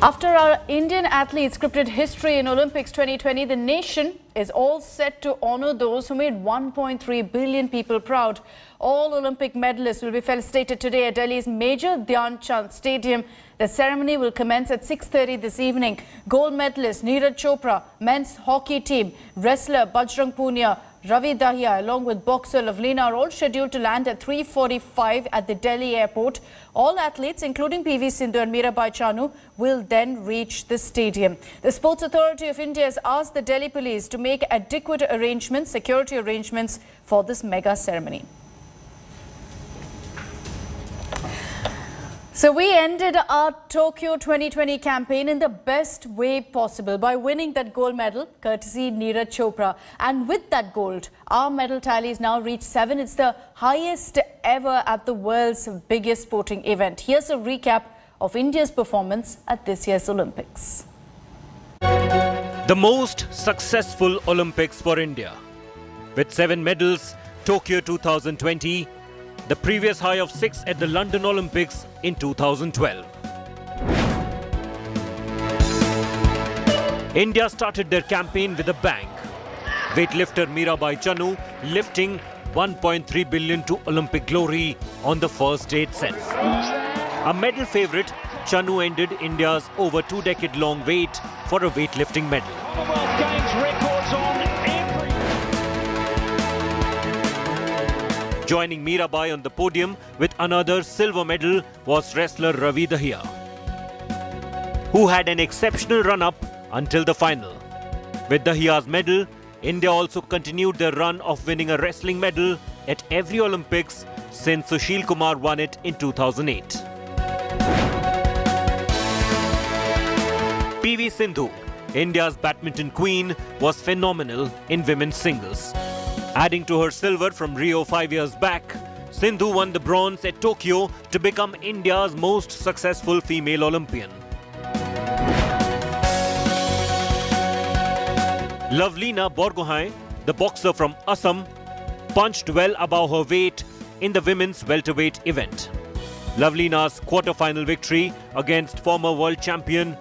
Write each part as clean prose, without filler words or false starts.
After our Indian athletes scripted history in Olympics 2020, the nation is all set to honour those who made 1.3 billion people proud. All Olympic medalists will be felicitated today at Delhi's Major Dhyan Chand Stadium. The ceremony will commence at 6:30 this evening. Gold medalist Neeraj Chopra, men's hockey team, wrestler Bajrang Punia, Ravi Dahiya along with boxer Lovlina are all scheduled to land at 3:45 at the Delhi airport. All athletes, including PV Sindhu and Mirabai Chanu, will then reach the stadium. The Sports Authority of India has asked the Delhi police to make adequate arrangements, security arrangements for this mega ceremony. So we ended our Tokyo 2020 campaign in the best way possible by winning that gold medal, courtesy Neeraj Chopra. And with that gold, our medal tally has now reached 7. It's the highest ever at the world's biggest sporting event. Here's a recap of India's performance at this year's Olympics. The most successful Olympics for India. With 7 medals, Tokyo 2020, the previous high of 6 at the London Olympics in 2012. India started their campaign with a bang. Weightlifter Mirabai Chanu lifting 1.3 billion to Olympic glory on the first day itself. A medal favourite, Chanu ended India's over 2-decade-long wait for a weightlifting medal. Joining Mirabai on the podium with another silver medal was wrestler Ravi Dahiya, who had an exceptional run-up until the final. With Dahiya's medal, India also continued their run of winning a wrestling medal at every Olympics since Sushil Kumar won it in 2008. PV Sindhu, India's badminton queen, was phenomenal in women's singles. Adding to her silver from Rio 5 years back, Sindhu won the bronze at Tokyo to become India's most successful female Olympian. Lovlina Borgohain, the boxer from Assam, punched well above her weight in the women's welterweight event. Lovlina's quarter-final victory against former world champion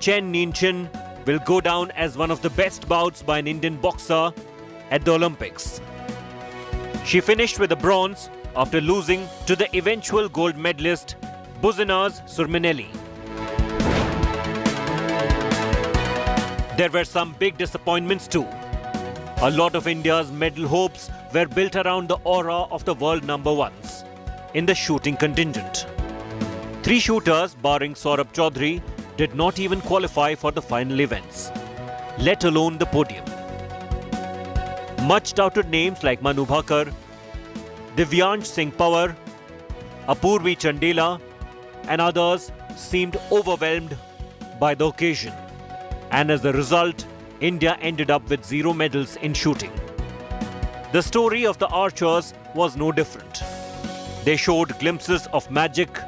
Chen Ninchin will go down as one of the best bouts by an Indian boxer at the Olympics. She finished with a bronze after losing to the eventual gold medalist Buzinaz Surminelli. There were some big disappointments too. A lot of India's medal hopes were built around the aura of the world number ones in the shooting contingent. 3 shooters, barring Saurabh Chaudhary, did not even qualify for the final events, let alone the podium. Much doubted names like Manu Bhakar, Divyansh Singh Pawar, Apurvi Chandela and others seemed overwhelmed by the occasion. And as a result, India ended up with 0 medals in shooting. The story of the archers was no different. They showed glimpses of magic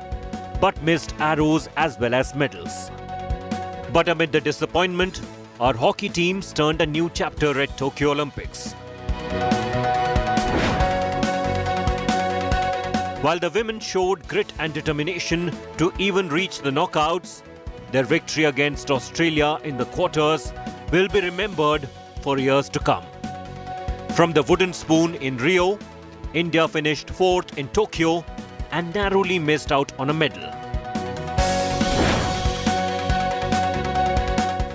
but missed arrows as well as medals. But amid the disappointment, our hockey teams turned a new chapter at Tokyo Olympics. While the women showed grit and determination to even reach the knockouts, their victory against Australia in the quarters will be remembered for years to come. From the wooden spoon in Rio, India finished 4th in Tokyo and narrowly missed out on a medal.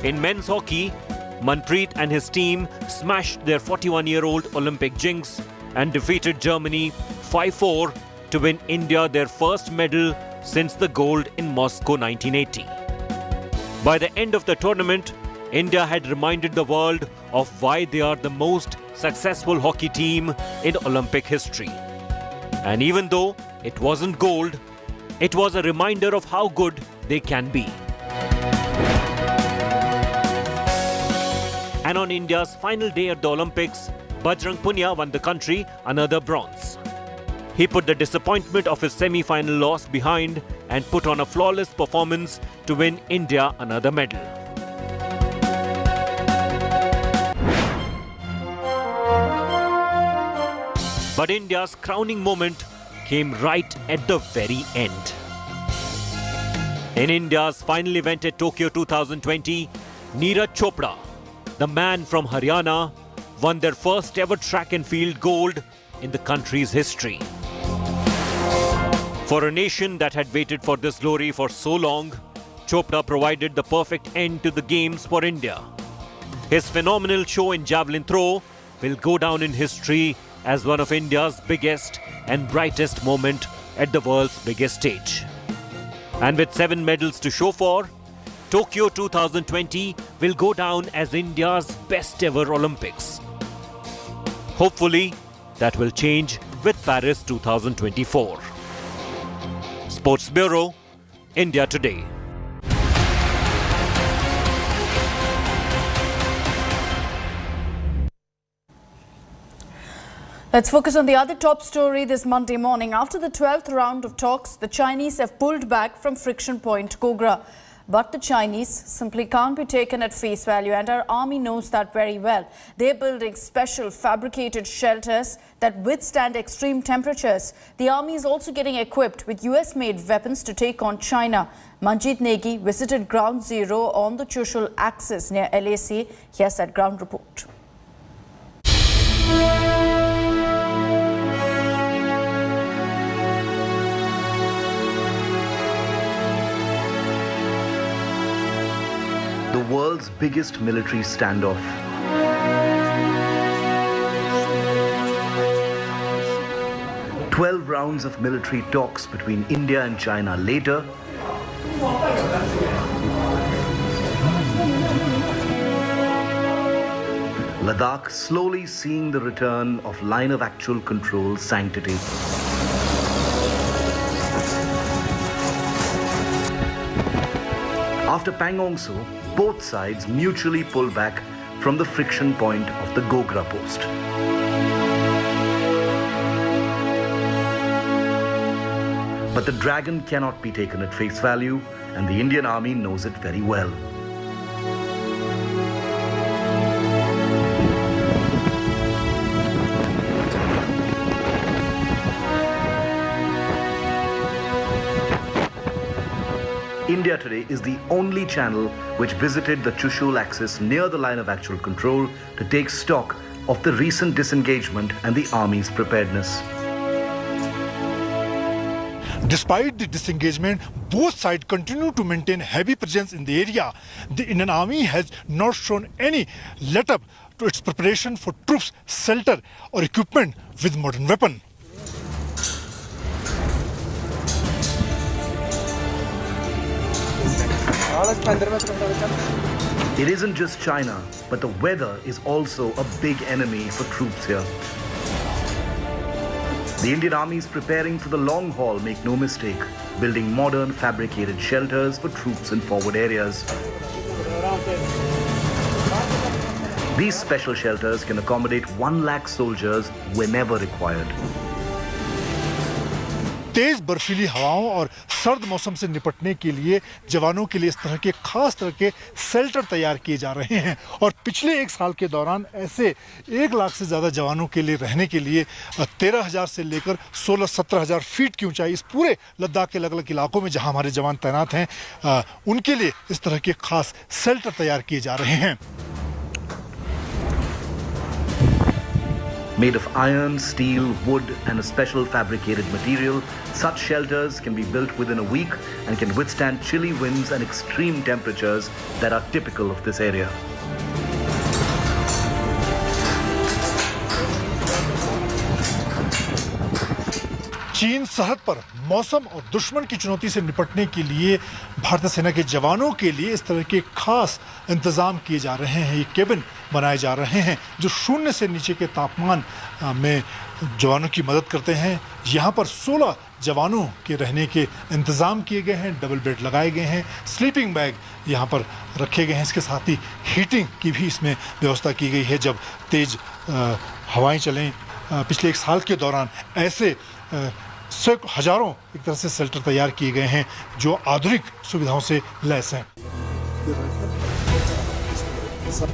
In men's hockey, Manpreet and his team smashed their 41-year-old Olympic jinx and defeated Germany 5-4 to win India their first medal since the gold in Moscow 1980. By the end of the tournament, India had reminded the world of why they are the most successful hockey team in Olympic history. And even though it wasn't gold, it was a reminder of how good they can be. And on India's final day at the Olympics, Bajrang Punia won the country another bronze. He put the disappointment of his semi-final loss behind and put on a flawless performance to win India another medal. But India's crowning moment came right at the very end. In India's final event at Tokyo 2020, Neeraj Chopra, the man from Haryana, won their first ever track and field gold in the country's history. For a nation that had waited for this glory for so long, Chopra provided the perfect end to the games for India. His phenomenal show in javelin throw will go down in history as one of India's biggest and brightest moment at the world's biggest stage. And with 7 medals to show for, Tokyo 2020 will go down as India's best ever Olympics. Hopefully, that will change with Paris 2024. Sports Bureau, India Today. Let's focus on the other top story this Monday morning. After the 12th round of talks, the Chinese have pulled back from Friction Point, Gogra. But the Chinese simply can't be taken at face value, and our army knows that very well. They're building special fabricated shelters that withstand extreme temperatures. The army is also getting equipped with US-made weapons to take on China. Manjeet Negi visited Ground Zero on the Chushul axis near LAC. Here's that ground report. The world's biggest military standoff. "12 rounds of military talks between India and China later, Ladakh slowly seeing the return of line of actual control sanctity. After Pangong Tso, both sides mutually pull back from the friction point of the Gogra post. But the dragon cannot be taken at face value, and the Indian Army knows it very well. India Today is the only channel which visited the Chushul axis near the line of actual control to take stock of the recent disengagement and the army's preparedness. Despite the disengagement, both sides continue to maintain heavy presence in the area. The Indian Army has not shown any let-up to its preparation for troops, shelter or equipment with modern weapons. It isn't just China, but the weather is also a big enemy for troops here. The Indian Army is preparing for the long haul, make no mistake, building modern fabricated shelters for troops in forward areas. These special shelters can accommodate 1 lakh soldiers whenever required. तेज बर्फीली हवाओं और सर्द मौसम से निपटने के लिए जवानों के लिए इस तरह के खास तरह के शेल्टर तैयार किए जा रहे हैं और पिछले 1 साल के दौरान ऐसे 1 लाख से ज़्यादा जवानों के लिए रहने के लिए 13,000 से लेकर 16-17,000 फीट की ऊंचाई इस पूरे लद्दाख के अलग अलग इलाकों में जहां हमारे जवान तैनात हैं उनके लिए इस तरह के खास शेल्टर तैयार किए जा रहे हैं. Made of iron, steel, wood and a special fabricated material, such shelters can be built within a week and can withstand chilly winds and extreme temperatures that are typical of this area. चीन सरहद पर मौसम और दुश्मन की चुनौती से निपटने के लिए भारतीय सेना के जवानों के लिए इस तरह के खास इंतजाम किए जा रहे हैं. ये केबिन बनाए जा रहे हैं जो 0 से नीचे के तापमान में जवानों की मदद करते हैं. यहाँ पर 16 जवानों के रहने के इंतजाम किए गए हैं. डबल बेड लगाए गए हैं. स्लीपिंग बैग यहाँ पर रखे गए हैं. इसके साथ ही हीटिंग की भी इसमें व्यवस्था की गई है. जब तेज हवाएं चलें पिछले 1 साल के दौरान ऐसे हजारों एक तरह से शेल्टर तैयार किए गए हैं जो आधुनिक सुविधाओं से लैस हैं.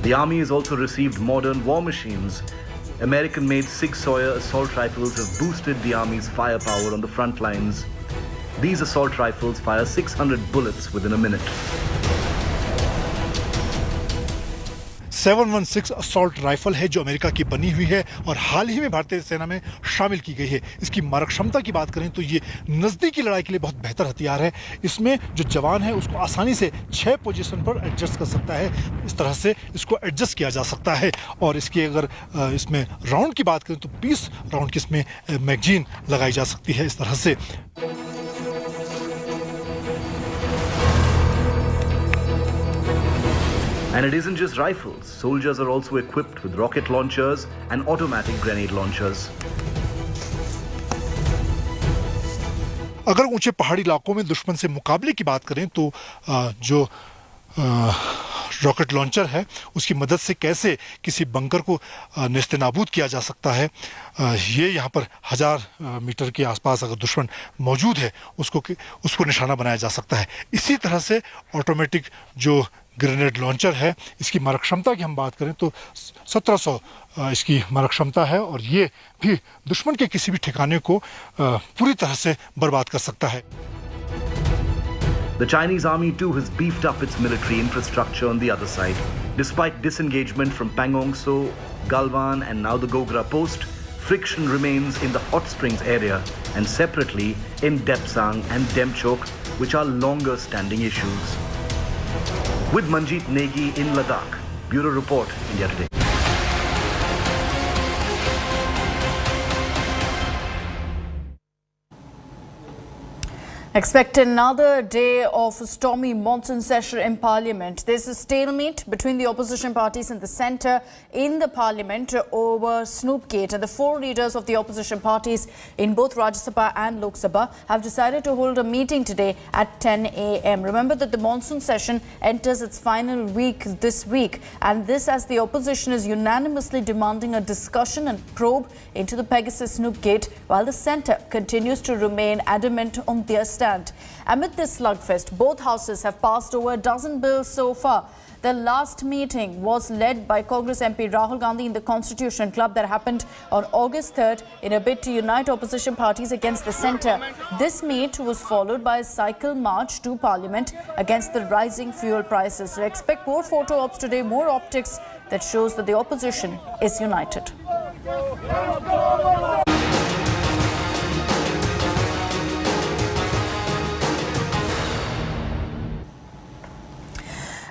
The army has also received modern war machines. American-made Sig Sauer assault rifles have boosted the army's firepower on the front lines. These assault rifles fire 600 bullets within a minute. 716 assault rifle है जो America की बनी हुई है और हाल ही में भारतीय सेना में शामिल की गई है। इसकी मारक क्षमता की बात करें तो ये नज़दीकी लड़ाई के लिए बहुत बेहतर हथियार है। इसमें जो जवान है उसको आसानी से 6 पोजीशन पर एडजस्ट कर सकता है। इस तरह से इसको एडजस्ट किया जा सकता है और इसकी अगर इसमें राउंड की बात करें तो 20 राउंड की इसमें मैगजीन लगाई जा सकती है। इस तरह से And it isn't just rifles. Soldiers are also equipped with rocket launchers and automatic grenade launchers. अगर ऊंचे पहाड़ी इलाकों में दुश्मन से मुकाबले की बात करें तो जो रॉकेट लॉन्चर है उसकी मदद से कैसे किसी बंकर को नेस्तनाबूद किया जा सकता है, ये यहाँ पर 1000 मीटर के आसपास अगर दुश्मन मौजूद है उसको निशाना बनाया जा सकता है। इसी तरह से ऑटोमेटिक जो ग्रेनेड लॉन्चर है इसकी मारक क्षमता की हम बात करें तो 1700 इसकी मारक क्षमता है और ये भी दुश्मन के किसी भी ठिकाने को पूरी तरह से बर्बाद कर सकता है। The Chinese army too has beefed up its military infrastructure on the other side. Despite disengagement from Pangong Tso, Galwan and now the Gogra post, friction remains in the hot springs area and separately in Depsang and Demchok, which are longer standing issues. With Manjeet Negi in Ladakh, Bureau Report, India Today. Expect another day of stormy monsoon session in Parliament. There's a stalemate between the opposition parties in the centre in the Parliament over Snoopgate, and the 4 leaders of the opposition parties in both Rajya Sabha and Lok Sabha have decided to hold a meeting today at 10 a.m. Remember that the monsoon session enters its final week this week, and this as the opposition is unanimously demanding a discussion and probe into the Pegasus Snoopgate, while the centre continues to remain adamant on their stand. Amid this slugfest, both houses have passed over a dozen bills so far. The last meeting was led by Congress MP Rahul Gandhi in the Constitution Club that happened on August 3rd in a bid to unite opposition parties against the centre. This meet was followed by a cycle march to Parliament against the rising fuel prices. So expect more photo ops today, more optics that shows that the opposition is united.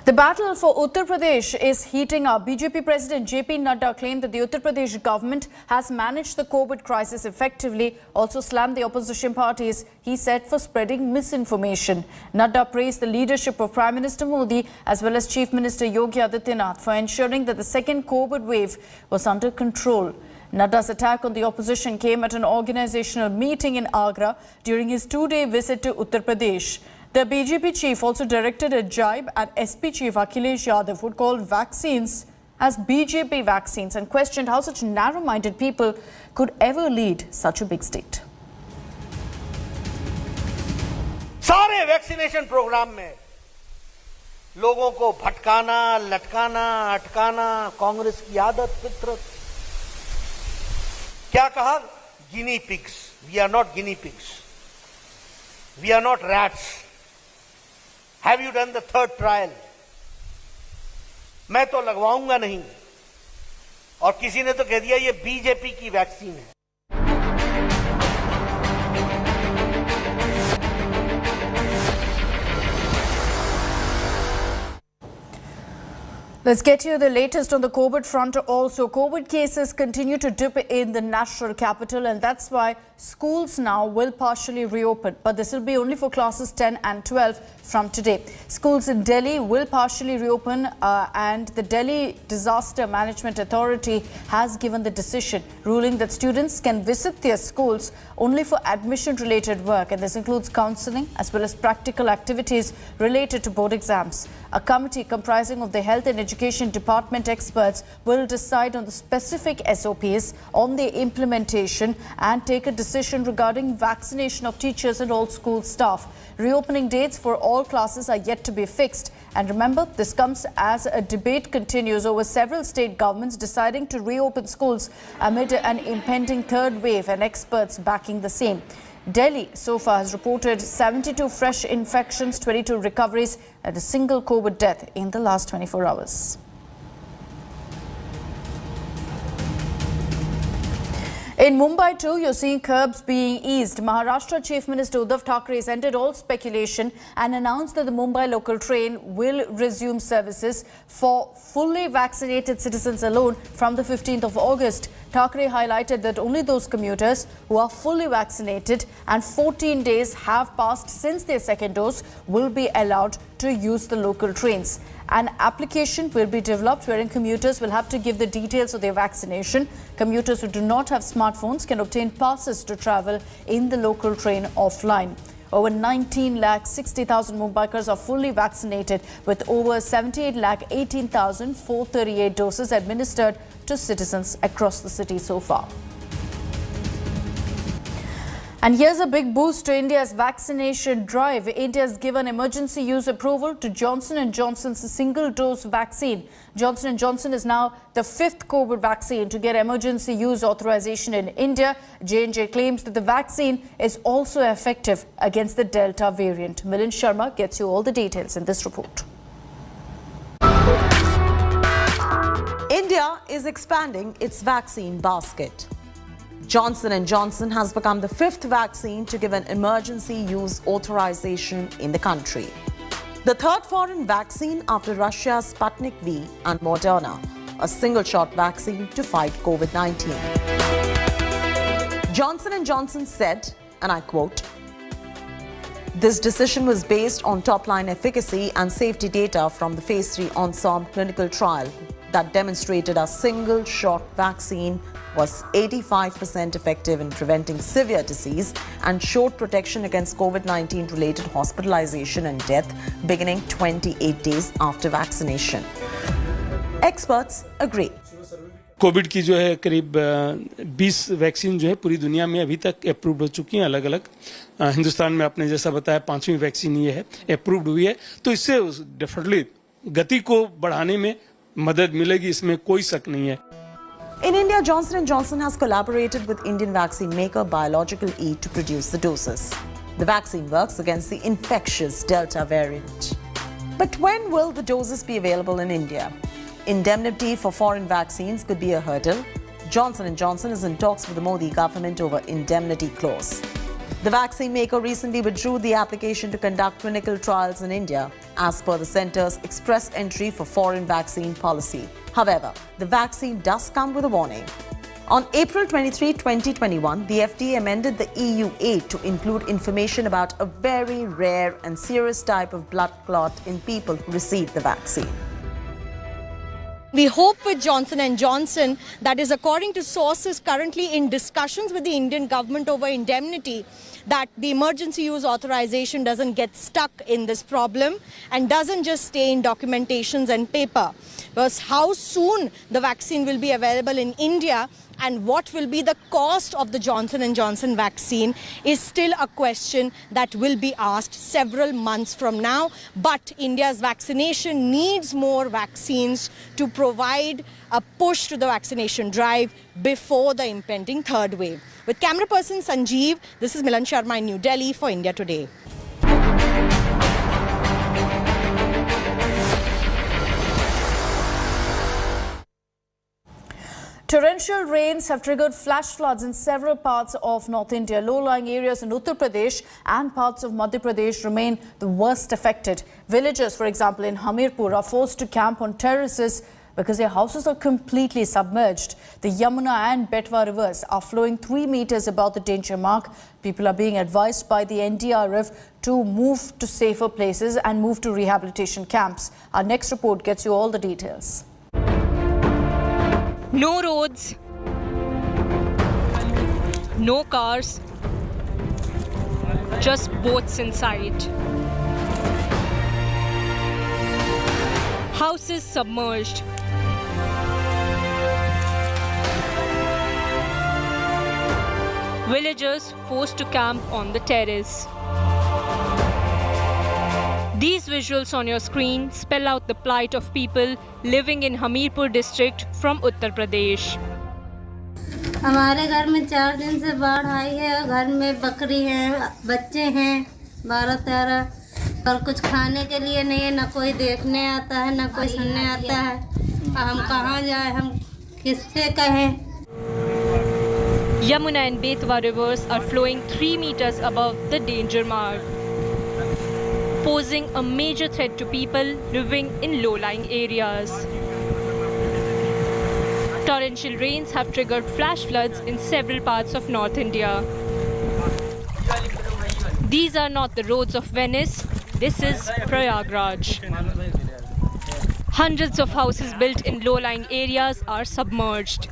The battle for Uttar Pradesh is heating up. BJP President JP Nadda claimed that the Uttar Pradesh government has managed the COVID crisis effectively, also slammed the opposition parties, he said, for spreading misinformation. Nadda praised the leadership of Prime Minister Modi as well as Chief Minister Yogi Adityanath for ensuring that the second COVID wave was under control. Nadda's attack on the opposition came at an organizational meeting in Agra during his 2-day visit to Uttar Pradesh. The BJP chief also directed a jibe at SP chief Akhilesh Yadav, who called vaccines as BJP vaccines and questioned how such narrow-minded people could ever lead such a big state. सारे vaccination programme में लोगों को भटकाना, लटकाना, अटकाना कांग्रेस की आदत, फितरत। क्या कहा? गिनी pigs. We are not guinea pigs. We are not rats. Have you done the third trial? मैं तो लगवाऊंगा नहीं, और किसी ने तो कह दिया ये बीजेपी की वैक्सीन है। Let's get you the latest on the COVID front also. COVID cases continue to dip in the national capital, and that's why schools now will partially reopen. But this will be only for classes 10 and 12 from today. Schools in Delhi will partially reopen and the Delhi Disaster Management Authority has given the decision, ruling that students can visit their schools only for admission-related work, and this includes counselling as well as practical activities related to board exams. A committee comprising of the Health and Education Department experts will decide on the specific SOPs on the implementation and take a decision regarding vaccination of teachers and all school staff. Reopening dates for all classes are yet to be fixed. And remember, this comes as a debate continues over several state governments deciding to reopen schools amid an impending third wave and experts backing the same. Delhi so far has reported 72 fresh infections, 22 recoveries and a single COVID death in the last 24 hours. In Mumbai too, you're seeing curbs being eased. Maharashtra Chief Minister Uddhav Thackeray has ended all speculation and announced that the Mumbai local train will resume services for fully vaccinated citizens alone from the 15th of August. Thackeray highlighted that only those commuters who are fully vaccinated and 14 days have passed since their second dose will be allowed to use the local trains. An application will be developed wherein commuters will have to give the details of their vaccination. Commuters who do not have smartphones can obtain passes to travel in the local train offline. Over 19,60,000 Mumbaikars are fully vaccinated with over 78,18,438 doses administered to citizens across the city so far. And here's a big boost to India's vaccination drive. India has given emergency use approval to Johnson & Johnson's single-dose vaccine. Johnson & Johnson is now the fifth COVID vaccine to get emergency use authorization in India. J&J claims that the vaccine is also effective against the Delta variant. Milind Sharma gets you all the details in this report. India is expanding its vaccine basket. Johnson & Johnson has become the fifth vaccine to give an emergency use authorization in the country. The third foreign vaccine after Russia's Sputnik V and Moderna, a single-shot vaccine to fight COVID-19. Johnson & Johnson said, and I quote, "This decision was based on top-line efficacy and safety data from the Phase 3 Ensemble clinical trial that demonstrated a single-shot vaccine was 85% effective in preventing severe disease and showed protection against COVID-19 related hospitalization and death beginning 28 days after vaccination." Experts agree. Covid की जो है करीब 20 vaccine जो है पूरी दुनिया में अभी तक अप्रूव्ड हो चुकी हैं अलग अलग। हिंदुस्तान में आपने जैसा बताया 5वीं वैक्सीन ये है अप्रूव्ड हुई है, तो इससे डेफिनेटली गति को बढ़ाने में मदद मिलेगी, इसमें कोई शक नहीं है। In India, Johnson & Johnson has collaborated with Indian vaccine maker Biological E to produce the doses. The vaccine works against the infectious Delta variant. But when will the doses be available in India? Indemnity for foreign vaccines could be a hurdle. Johnson & Johnson is in talks with the Modi government over indemnity clause. The vaccine maker recently withdrew the application to conduct clinical trials in India as per the centre's express entry for foreign vaccine policy. However, the vaccine does come with a warning. On April 23, 2021, the FDA amended the EU aid to include information about a very rare and serious type of blood clot in people who received the vaccine. We hope with Johnson & Johnson, that is according to sources currently in discussions with the Indian government over indemnity, that the emergency use authorization doesn't get stuck in this problem and doesn't just stay in documentations and paper. Because how soon the vaccine will be available in India and what will be the cost of the Johnson & Johnson vaccine is still a question that will be asked several months from now. But India's vaccination needs more vaccines to provide a push to the vaccination drive before the impending third wave. With camera person Sanjeev, this is Milind Sharma in New Delhi for India Today. Torrential rains have triggered flash floods in several parts of North India. Low-lying areas in Uttar Pradesh and parts of Madhya Pradesh remain the worst affected. Villagers, for example, in Hamirpur are forced to camp on terraces because their houses are completely submerged. The Yamuna and Betwa rivers are flowing 3 meters above the danger mark. People are being advised by the NDRF to move to safer places and move to rehabilitation camps. Our next report gets you all the details. No roads, no cars, just boats in sight. Houses submerged. Villagers forced to camp on the terrace. These visuals on your screen spell out the plight of people living in Hamirpur district from Uttar Pradesh. हमारे घर में 4 दिन से बाढ़ आई है। घर में बकरी है, बच्चे हैं 12-13 और कुछ खाने के लिए नहीं है। ना कोई देखने आता है, ना कोई सुनने आता है। हम कहाँ जाए, हम किससे कहें। Yamuna and Betwa rivers are flowing 3 meters above the danger mark, posing a major threat to people living in low-lying areas. Torrential rains have triggered flash floods in several parts of North India. These are not the roads of Venice, this is Prayagraj. Hundreds of houses built in low-lying areas are submerged.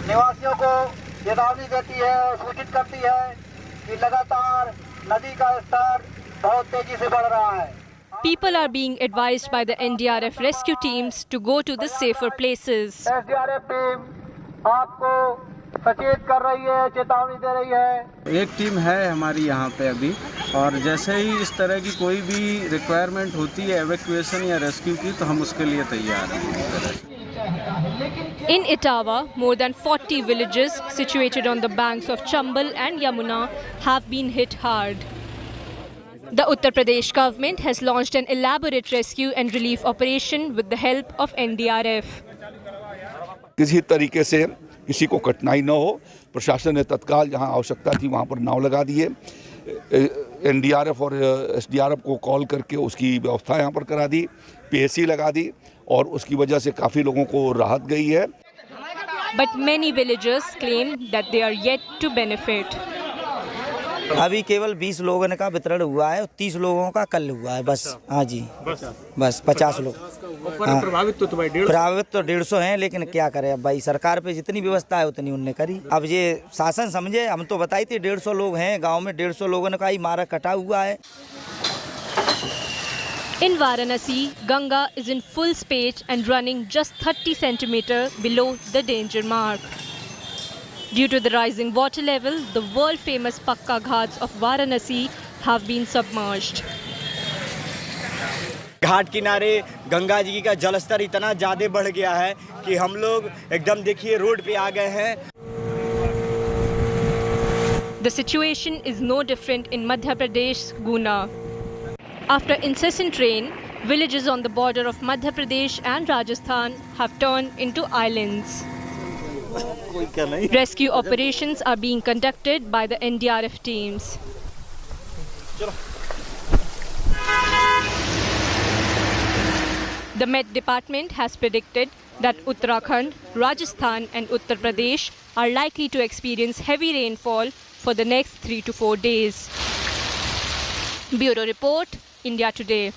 निवासियों को चेतावनी देती है और सूचित करती है कि लगातार नदी का स्तर बहुत तेजी से बढ़ रहा है। People are being advised by the NDRF rescue teams to go to the safer places. SDRF team आपको सचेत कर रही है, चेतावनी दे रही है। एक टीम है हमारी यहाँ पे अभी, और जैसे ही इस तरह की कोई भी रिक्वायरमेंट होती है एवैक्यूएशन या रेस्क्यू की, तो हम उसके लिए तैयार हैं। In Etawah, more than 40 villages situated on the banks of Chambal and Yamuna have been hit hard. The Uttar Pradesh government has launched an elaborate rescue and relief operation with the help of NDRF. किसी तरीके से किसी को कठिनाई न हो, प्रशासन ने तत्काल जहां आवश्यकता थी वहां पर नाव लगा दिए। एनडीआरएफ और एसडीआरएफ को कॉल करके उसकी व्यवस्था यहां पर करा दी, पीएससी लगा दी, और उसकी वजह से काफ़ी लोगों को राहत गई है। But many villagers claim that they are yet to benefit. अभी केवल 20 लोगों का वितरण हुआ है, 30 लोगों का कल हुआ है बस। हाँ जी, बस 50 लोग। हाँ, प्रभावित तो 150 हैं, लेकिन क्या करें अब भाई, सरकार पे जितनी व्यवस्था है उतनी उनने करी। अब ये शासन समझे, हम तो बताई थी 150 लोग हैं गाँव में, 150 लोगों ने का ही मारा कटा हुआ है। In Varanasi, Ganga is in full spate and running just 30 centimeters below the danger mark. Due to the rising water level, the world-famous Pakka Ghats of Varanasi have been submerged. घाट किनारे गंगा जी का जलस्तर इतना ज़्यादा बढ़ गया है कि हम लोग एकदम देखिए रोड पे आ गए हैं। The situation is no different in Madhya Pradesh, Guna. After incessant rain, villages on the border of Madhya Pradesh and Rajasthan have turned into islands. Rescue operations are being conducted by the NDRF teams. The Met Department has predicted that Uttarakhand, Rajasthan and Uttar Pradesh are likely to experience heavy rainfall for the next 3 to 4 days. Bureau Report, India Today.